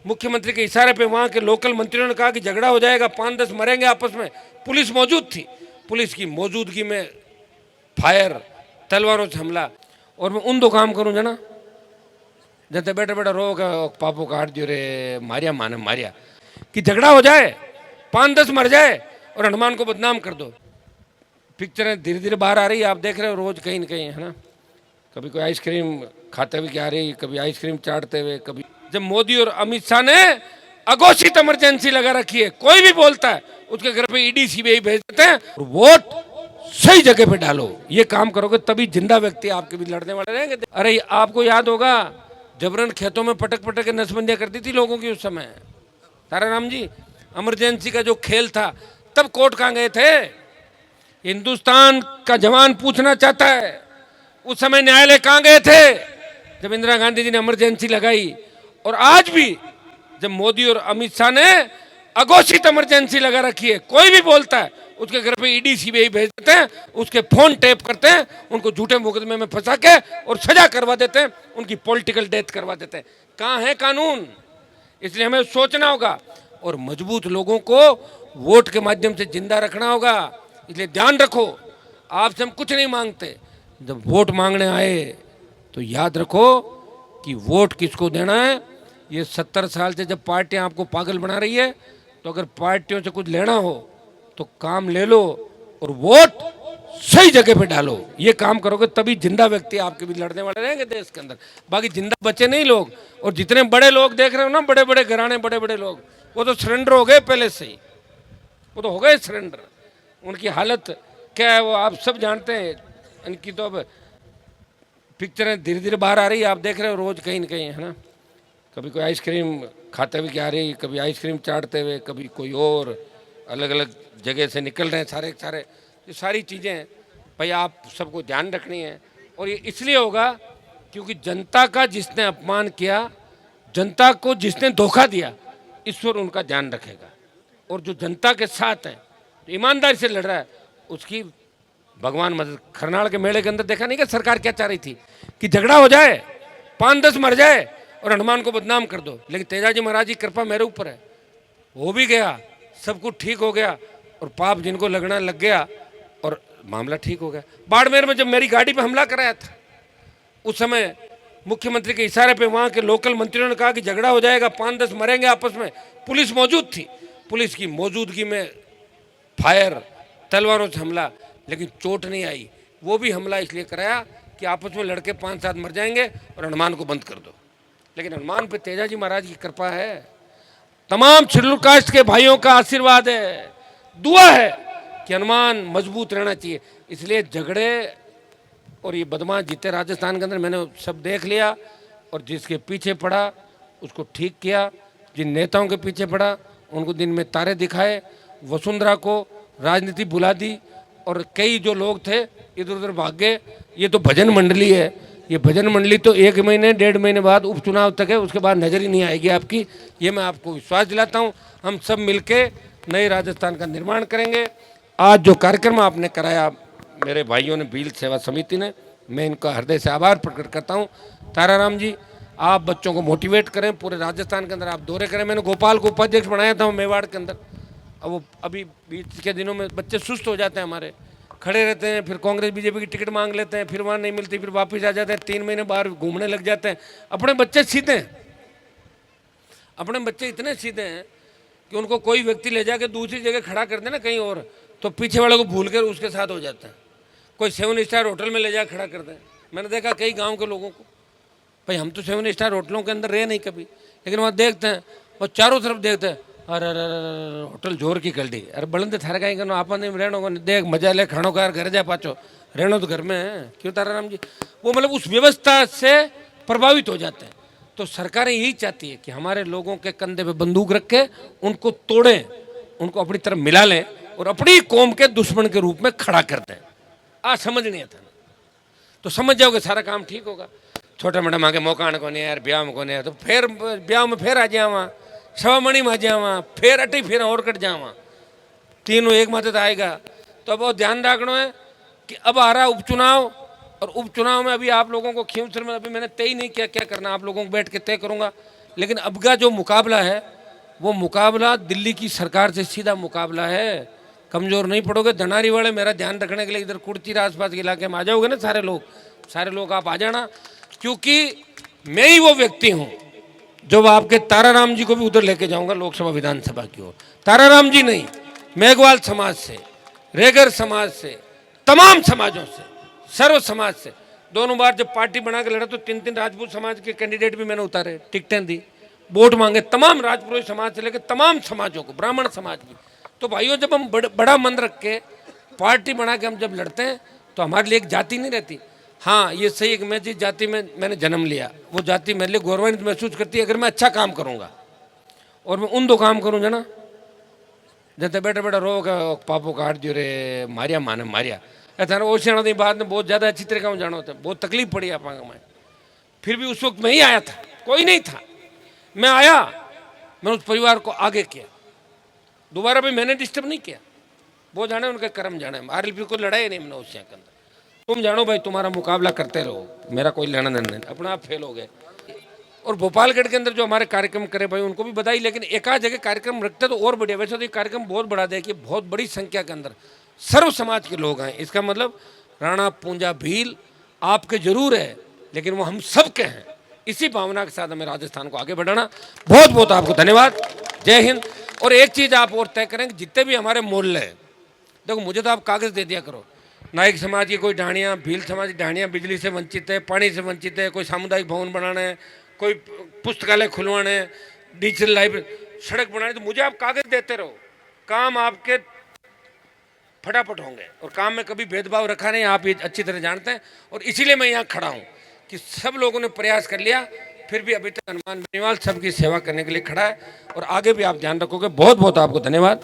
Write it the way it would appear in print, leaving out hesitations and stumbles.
मुख्यमंत्री के इशारे पे वहाँ के लोकल मंत्रियों ने कहा कि झगड़ा हो जाएगा, 5-10 मरेंगे आपस में। पुलिस मौजूद थी, पुलिस की मौजूदगी में फायर, तलवारों से हमला। और मैं उन दो काम करूँ जना जैसे बैठे बैठे रो पापो काट दियो रे मारिया माने मारिया, कि झगड़ा हो जाए, 5-10 मर जाए और हनुमान को बदनाम कर दो। पिक्चरें धीरे धीरे बाहर आ रही है, आप देख रहे हो रोज कहीं न कहीं, है ना। कभी कोई आइसक्रीम खाते हुए आ रही, कभी आइसक्रीम चाटते हुए, कभी। जब मोदी और अमित शाह ने अघोषित इमरजेंसी लगा रखी है, कोई भी बोलता है उसके घर पे ईडी सीबीआई भेज देते हैं। और वोट सही जगह पे डालो, ये काम करोगे तभी जिंदा व्यक्ति आपके भी लड़ने वाले रहेंगे। अरे आपको याद होगा जबरन खेतों में पटक पटक के नसबंदियां कर दी थी लोगों की उस समय। ताराराम जी, इमरजेंसी का जो खेल था, तब कोर्ट कहाँ गए थे? हिंदुस्तान का जवान पूछना चाहता है उस समय न्यायालय कहाँ गए थे जब इंदिरा गांधी जी ने इमरजेंसी लगाई? और आज भी जब मोदी और अमित शाह ने अघोषित इमरजेंसी लगा रखी है, कोई भी बोलता है उसके घर पे ईडी सीबीआई भेज देते हैं, उसके फोन टेप करते हैं, उनको झूठे मुकदमे में फंसा के और सजा करवा देते हैं, उनकी पॉलिटिकल डेथ करवा देते हैं। कहाँ है कानून? इसलिए हमें सोचना होगा और मजबूत लोगों को वोट के माध्यम से जिंदा रखना होगा। इसलिए ध्यान रखो, आपसे हम कुछ नहीं मांगते, जब वोट मांगने आए तो याद रखो कि वोट किसको देना है। ये 70 साल से जब पार्टियां आपको पागल बना रही है, तो अगर पार्टियों से कुछ लेना हो तो काम ले लो और वोट सही जगह पे डालो। ये काम करोगे तभी जिंदा व्यक्ति आपके भी लड़ने वाले रहेंगे देश के अंदर, बाकी जिंदा बचे नहीं लोग। और जितने बड़े लोग देख रहे हो ना, बड़े बड़े घराने, बड़े बड़े लोग, वो तो सरेंडर हो गए पहले से ही, वो तो हो गए सरेंडर। उनकी हालत क्या है वो आप सब जानते हैं। इनकी तो अब पिक्चरें धीरे धीरे बाहर आ रही है, आप देख रहे हो रोज कहीं न कहीं, है ना। कभी कोई आइसक्रीम खाते हुए आ रही, कभी आइसक्रीम चाटते हुए, कभी कोई और अलग अलग जगह से निकल रहे हैं सारे सारे। ये सारी चीज़ें भाई आप सबको ध्यान रखनी है। और ये इसलिए होगा क्योंकि जनता का जिसने अपमान किया, जनता को जिसने धोखा दिया, ईश्वर उनका ध्यान रखेगा। और जो जनता के साथ है, तो ईमानदारी से लड़ रहा है, उसकी भगवान मदद। खरनाल के मेले के अंदर देखा नहीं कि सरकार क्या चाह रही थी कि झगड़ा हो जाए, 5-10 मर जाए और हनुमान को बदनाम कर दो। लेकिन तेजाजी महाराज की कृपा मेरे ऊपर है, हो भी गया, सब कुछ ठीक हो गया और पाप जिनको लगना लग गया और मामला ठीक हो गया। बाड़मेर में जब मेरी गाड़ी पे हमला कराया था, उस समय मुख्यमंत्री के इशारे पे वहाँ के लोकल मंत्रियों ने कहा कि झगड़ा हो जाएगा, 5-10 मरेंगे आपस में। पुलिस मौजूद थी, पुलिस की मौजूदगी में फायर, तलवारों से हमला, लेकिन चोट नहीं आई। वो भी हमला इसलिए कराया कि आपस में लड़के 5-7 मर जाएंगे और हनुमान को बंद कर दो। लेकिन हनुमान पे तेजाजी महाराज की कृपा है, तमाम शेड्यूल कास्ट के भाइयों का आशीर्वाद है, दुआ है कि हनुमान मजबूत रहना चाहिए। इसलिए झगड़े और ये बदमाश जीते राजस्थान के अंदर, मैंने सब देख लिया और जिसके पीछे पड़ा उसको ठीक किया, जिन नेताओं के पीछे पड़ा उनको दिन में तारे दिखाए, वसुंधरा को राजनीति बुला दी और कई जो लोग थे इधर उधर भाग गए। ये तो भजन मंडली है, ये भजन मंडली तो 1 महीने 1.5 महीने बाद उपचुनाव तक है, उसके बाद नज़र ही नहीं आएगी आपकी। ये मैं आपको विश्वास दिलाता हूँ। हम सब मिलके नए राजस्थान का निर्माण करेंगे। आज जो कार्यक्रम आपने कराया मेरे भाइयों ने, भील सेवा समिति ने, मैं इनका हृदय से आभार प्रकट करता हूँ। ताराराम जी, आप बच्चों को मोटिवेट करें, पूरे राजस्थान के अंदर आप दौरे करें। मैंने गोपाल को उपाध्यक्ष बनाया था मेवाड़ के अंदर। अब वो अभी बीच के दिनों में बच्चे सुस्त हो जाते हैं हमारे, खड़े रहते हैं, फिर कांग्रेस बीजेपी की टिकट मांग लेते हैं, फिर वहाँ नहीं मिलती, फिर वापस आ जाते हैं, 3 महीने बाहर घूमने लग जाते हैं। अपने बच्चे सीधे हैं, अपने बच्चे इतने सीधे हैं कि उनको कोई व्यक्ति ले जाके दूसरी जगह खड़ा कर दे ना कहीं और, तो पीछे वाले को भूल कर उसके साथ हो जाता है। कोई 7 स्टार होटल में ले जाकर खड़ा कर दे। मैंने देखा कई गाँव के लोगों को, भाई हम तो 7 स्टार होटलों के अंदर रहे नहीं कभी, लेकिन वहाँ देखते हैं और चारों तरफ देखते हैं, अरे अरे होटल जोर की कर दी, अरे बड़ंदे थारे कहीं करो आप रहने को देख मजा ले, खानो का घर जा पाचो, रहना तो घर में है क्यों ताराराम जी। वो मतलब उस व्यवस्था से प्रभावित हो जाते हैं। तो सरकारें यही चाहती है कि हमारे लोगों के कंधे पे बंदूक रख के उनको तोड़ें, उनको अपनी तरफ मिला लें और अपनी कौम के दुश्मन के रूप में खड़ा कर दें। आज समझ नहीं आता तो समझ जाओगे सारा काम ठीक होगा। छोटा मोटा मांगे मौका को नहीं यार, ब्याह में को नहीं, तो फिर ब्याह में फिर आ जावा, सवामणी में आ जावा, फिर अटी फिर और कट जावा, तीनों एक मदद आएगा। तो अब ध्यान रखना है कि अब आ रहा उपचुनाव, और उपचुनाव में अभी आप लोगों को खींच में अभी मैंने तय नहीं किया क्या करना, आप लोगों को बैठ के तय करूंगा। लेकिन अब का जो मुकाबला है वो मुकाबला दिल्ली की सरकार से सीधा मुकाबला है। कमज़ोर नहीं पड़ोगे। धनारी वाले मेरा ध्यान रखने के लिए इधर कुर्ती आसपास के इलाके में आ जाओगे ना, सारे लोग आप आ जाना, क्योंकि मैं ही वो व्यक्ति हूँ जब आपके ताराराम जी को भी उधर लेके जाऊंगा लोकसभा विधानसभा की ओर। ताराराम जी नहीं, मेघवाल समाज से, रेगर समाज से, तमाम समाजों से, सर्व समाज से। दोनों बार जब पार्टी बना के लड़ा तो 3 राजपूत समाज के कैंडिडेट भी मैंने उतारे, टिकटें दी, वोट मांगे, तमाम राजपुरोहित समाज से लेकर तमाम समाजों को, ब्राह्मण समाज भी। तो भाइयों, जब हम बड़ा मन रख के पार्टी बना के हम जब लड़ते हैं तो हमारे लिए एक जाति नहीं रहती। हाँ, ये सही है कि मैं जिस जाति में मैंने जन्म लिया वो जाति मेरे लिए गौरवान्वित महसूस करती है अगर मैं अच्छा काम करूँगा। और मैं उन 2 काम करूँगा ना, जैसे बेटा बेटा रो पापो काट दियो रे, मारिया माने मारिया, ऐसा ओछाणा की बात में बहुत ज़्यादा अच्छी तरीके में जाना होता है। बहुत तकलीफ पड़ी आप में। फिर भी उस वक्त मैं ही आया था, कोई नहीं था, मैं आया, मैंने उस परिवार को आगे किया, दोबारा भी मैंने डिस्टर्ब नहीं किया। वो जाने उनके कर्म जाने, RLP को लड़ाई नहीं मैंने उस के अंदर। तुम जानो भाई, तुम्हारा मुकाबला करते रहो, मेरा कोई लेना देना नहीं, अपना आप फेल हो गए। और भोपालगढ़ के अंदर जो हमारे कार्यक्रम करे भाई उनको भी बधाई, लेकिन एक आध जगह कार्यक्रम रखते तो और बढ़िया। वैसे तो ये कार्यक्रम बहुत बड़ा देखिए, बहुत बड़ी संख्या के अंदर सर्व समाज के लोग हैं। इसका मतलब राणा पूंजा भील आपके जरूर है, लेकिन वो हम सब के हैं। इसी भावना के साथ हमें राजस्थान को आगे बढ़ाना। बहुत बहुत आपको धन्यवाद। जय हिंद। और एक चीज़ आप और तय करें कि जितने भी हमारे मोहल्ले हैं, देखो मुझे तो आप कागज़ दे दिया करो, नायक समाज की कोई ढाणियाँ, भील समाज की ढाणियाँ बिजली से वंचित है, पानी से वंचित है, कोई सामुदायिक भवन बनाना है, कोई पुस्तकालय खुलवाना है, डिजिटल लाइब्रेरी, सड़क बनानी, तो मुझे आप कागज़ देते रहो, काम आपके फटाफट होंगे। और काम में कभी भेदभाव रखा नहीं, आप ये अच्छी तरह जानते हैं। और इसीलिए मैं यहाँ खड़ा हूँ कि सब लोगों ने प्रयास कर लिया, फिर भी अभी तक हनुमान बेनीवाल सबकी सेवा करने के लिए खड़ा है। और आगे भी आप ध्यान रखोगे। बहुत बहुत आपको धन्यवाद।